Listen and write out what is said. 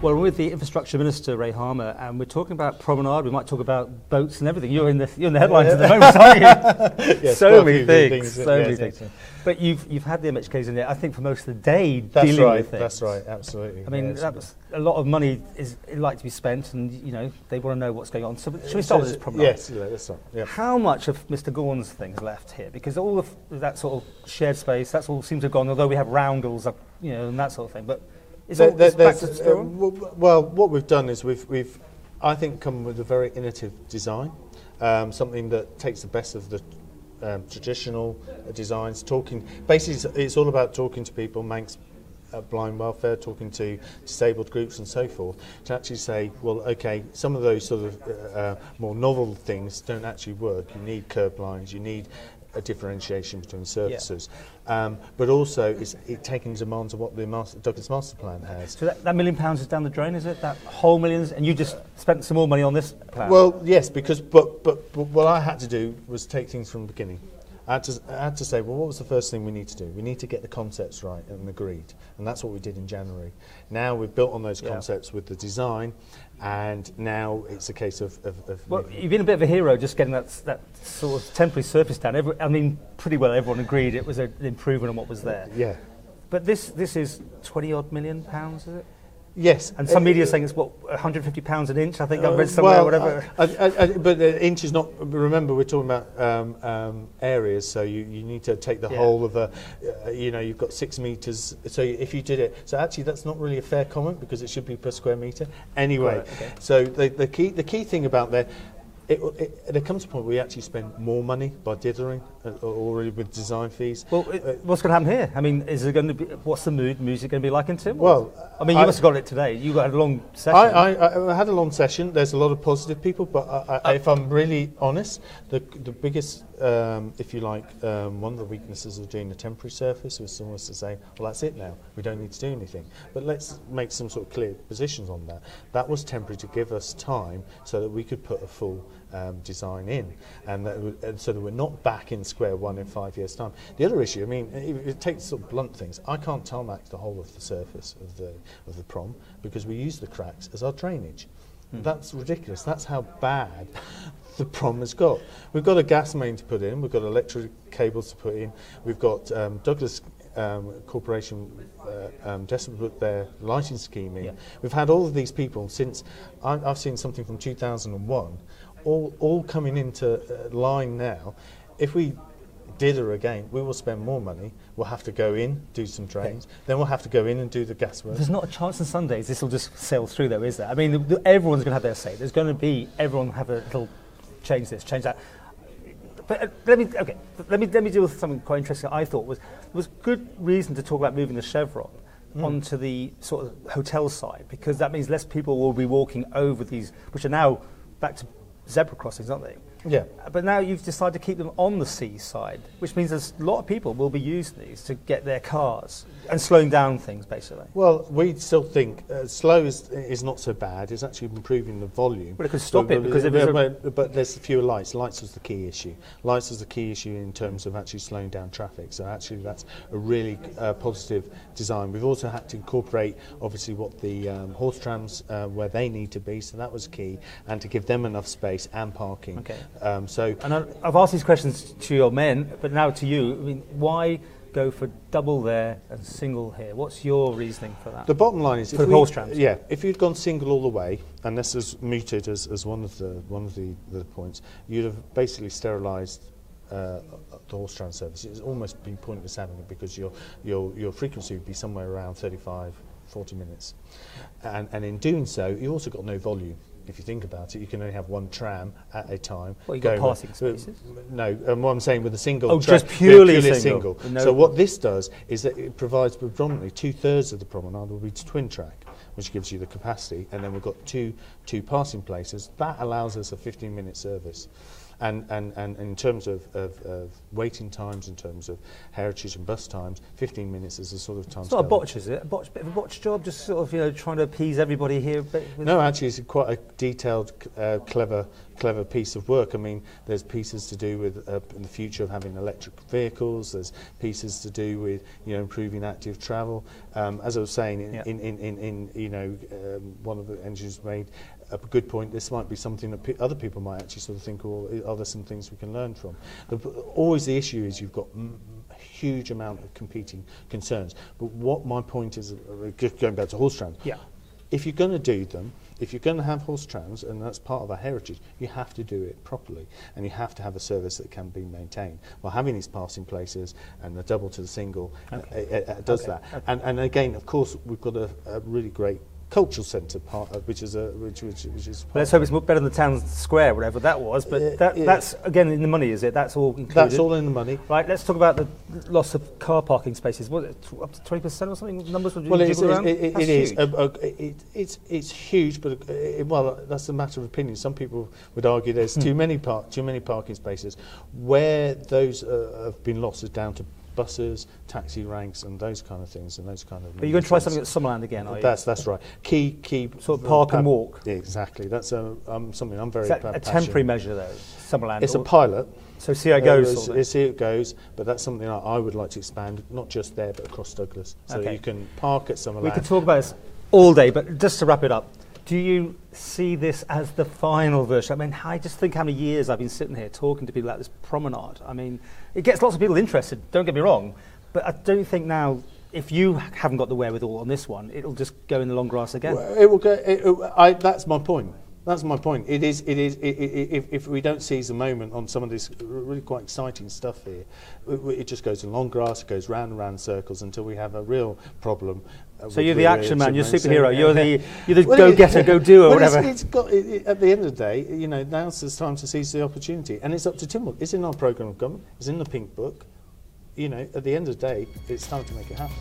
Well, we're with the Infrastructure Minister, Ray Harmer, and we're talking about Promenade. We might talk about boats and everything. You're in the headlines at the moment, aren't you? Yes, so many things. So many yes. things. But you've had the MHKs in there, I think, for most of the day dealing with things. That's right, absolutely. I mean, that's a lot of money is like to be spent, and they want to know what's going on. So should we start with this Promenade? Yes, let's start. Yeah. How much of Mr. Gorn's things left here? Because all of that sort of shared space, that's all seems to have gone. Although we have roundels, and that sort of thing, but. Back to the store? Well, what we've done is we've I think come with a very innovative design, something that takes the best of the traditional designs. Basically, it's all about talking to people, Manx blind welfare, talking to disabled groups and so forth, to actually say, well, okay, some of those sort of more novel things don't actually work. You need curb lines, you need a differentiation between services, but also it's taking demands of what the Douglas Master Plan has. So that £1 million is down the drain, is it? That whole millions, and you just spent some more money on this plan? Well, yes, because but what I had to do was take things from the beginning. I had to say, well, what was the first thing we need to do? We need to get the concepts right and agreed, and that's what we did in January. Now we've built on those concepts with the design, and now it's a case of well, you've been a bit of a hero just getting that sort of temporary surface down. I mean, pretty well everyone agreed it was an improvement on what was there. Yeah. But this is 20-odd million pounds, is it? Yes. And some media are saying it's, £150 an inch, I think I've read somewhere, whatever. But the inch is not, remember we're talking about areas, so you need to take the whole of you've got 6 metres, so if you did it, so actually that's not really a fair comment because it should be per square metre. Anyway, right, okay. So the key thing about there, there comes a point where we actually spend more money by dithering already with design fees. Well, what's going to happen here? I mean, is it going to be? What's the music going to be like in Tim? Well, I mean, you must have got it today. You had a long session. I had a long session. There's a lot of positive people, but if I'm really honest, the biggest, if you like, one of the weaknesses of doing a temporary surface was almost to say, well, that's it now. We don't need to do anything. But let's make some sort of clear positions on that. That was temporary to give us time so that we could put a full design in, and so that we're not back in square one in 5 years' time. The other issue, I mean, it takes sort of blunt things. I can't tarmac the whole of the surface of the prom because we use the cracks as our drainage. That's ridiculous. That's how bad the prom has got. We've got a gas main to put in. We've got electric cables to put in. We've got Douglas Corporation desperate to put their lighting scheme in. We've had all of these people since I've seen something from 2001. All coming into line now. If we dither again, we will spend more money. We'll have to go in, do some drains, then we'll have to go in and do the gas work. There's not a chance on Sundays this will just sail through, though, is there? I mean, everyone's going to have their say. There's going to be everyone have a little change this, change that. But let me deal with something quite interesting. I thought was good reason to talk about moving the chevron onto the sort of hotel side, because that means less people will be walking over these, which are now back to zebra crossings, aren't they? Yeah. But now you've decided to keep them on the seaside, which means there's a lot of people will be using these to get their cars and slowing down things, basically. Well, we still think slow is not so bad. It's actually improving the volume. But it could stop it because but there's fewer lights. Lights was the key issue. Lights was the key issue in terms of actually slowing down traffic. So actually that's a really positive design. We've also had to incorporate obviously what the horse trams where they need to be. So that was key, and to give them enough space and parking. Okay. And I've asked these questions to your men, but now to you. I mean, why go for double there and single here? What's your reasoning for that? The bottom line is, for the horse trams. Yeah, if you'd gone single all the way, and this is mooted as one of the points, you'd have basically sterilised the horse tram service. It's almost been pointless having it because your frequency would be somewhere around 35, 40 minutes, and in doing so, you also got no volume. If you think about it, you can only have one tram at a time. Well, you've got passing spaces. No, what I'm saying with a single tram, just purely single. No. So what this does is that it provides predominantly 2/3 of the promenade will be twin track, which gives you the capacity, and then we've got two passing places. That allows us a 15-minute service. And in terms of waiting times, in terms of heritage and bus times, 15 minutes is a sort of time. It's not a botch, is it? Bit of a botch job, just sort of trying to appease everybody here. No, actually, it's quite a detailed, clever piece of work. I mean, there's pieces to do with in the future of having electric vehicles. There's pieces to do with improving active travel. As I was saying, one of the engineers made a good point. This might be something that other people might actually sort of think, or are there some things we can learn from? Always the issue is you've got a huge amount of competing concerns. But what my point is, going back to horse trams, if you're going to do them, if you're going to have horse trams, and that's part of our heritage, you have to do it properly, and you have to have a service that can be maintained. Well, having these passing places and the double to the single does that. Okay. And again, of course, we've got a really great cultural centre part, which is. Let's hope it's better than the town square, whatever that was. But that's again in the money, is it? That's all included. That's all in the money. Right. Let's talk about the loss of car parking spaces. Was it up to 20% or something? Numbers would well, it is. It's huge, but that's a matter of opinion. Some people would argue there's too many parking spaces. Where those have been lost is down to buses, taxi ranks, and those kind of things, and those kind of. But you're going to try something at Summerland again, are you? That's right. Key sort of park and walk. Yeah, exactly. That's something I'm very. Is that a temporary measure though, Summerland? It's a pilot. So see how it goes. See how it goes, but that's something I would like to expand, not just there, but across Douglas, so you can park at Summerland. We could talk about this all day, but just to wrap it up. Do you see this as the final version? I mean, I just think how many years I've been sitting here talking to people about this promenade. I mean, it gets lots of people interested, don't get me wrong, but I don't think now, if you haven't got the wherewithal on this one, it'll just go in the long grass again. Well, it will go. That's my point. That's my point. It is. If we don't seize the moment on some of this really quite exciting stuff here, it just goes in long grass. It goes round and round circles until we have a real problem. So you're the action man. You're superhero. You're the go-getter, go-do, or whatever. It's got. At the end of the day, now's the time to seize the opportunity, and it's up to Tynwald. It's in our programme of government. It's in the Pink Book. At the end of the day, it's time to make it happen.